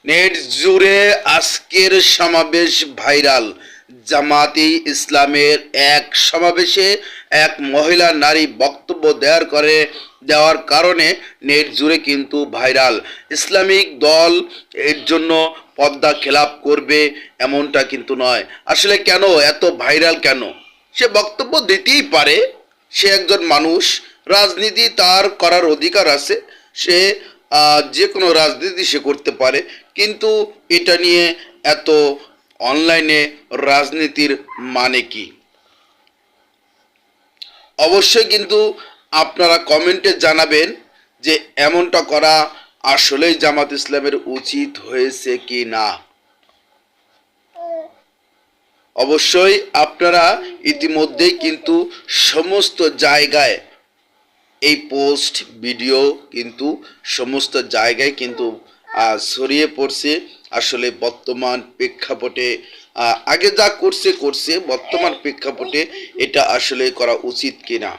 Net জুড়ে আজকের সমাবেশ ভাইরাল। জামাতে ইসলামের এক সমাবেশে এক মহিলা নারী বক্তব্য দেওয়ার কারণে নেট জুড়ে কিন্তু ভাইরাল। ইসলামিক দল এর জন্য পর্দা খেলাপ করবে এমনটা কিন্তু নয়। আসলে কেন এত ভাইরাল কেন? সে বক্তব্য দিতেই পারে, সে একজন মানুষ, রাজনীতি তার করার অধিকার আছে, সে যে কোনো রাজনীতি সে করতে পারে, কিন্তু এটা নিয়ে এত অনলাইনে রাজনীতির মানে কি? অবশ্যই কিন্তু আপনারা কমেন্টে জানাবেন যে এমনটা করা আসলেই জামাত ইসলামের উচিত হয়েছে কি না। অবশ্যই আপনারা ইতিমধ্যেই কিন্তু সমস্ত জায়গায় এই পোস্ট ভিডিও কিন্তু সমস্ত জায়গায় কিন্তু ছড়িয়ে পড়ছে। আসলে বর্তমান প্রেক্ষাপটে আগে যা করছে বর্তমান প্রেক্ষাপটে এটা আসলে করা উচিত কিনা।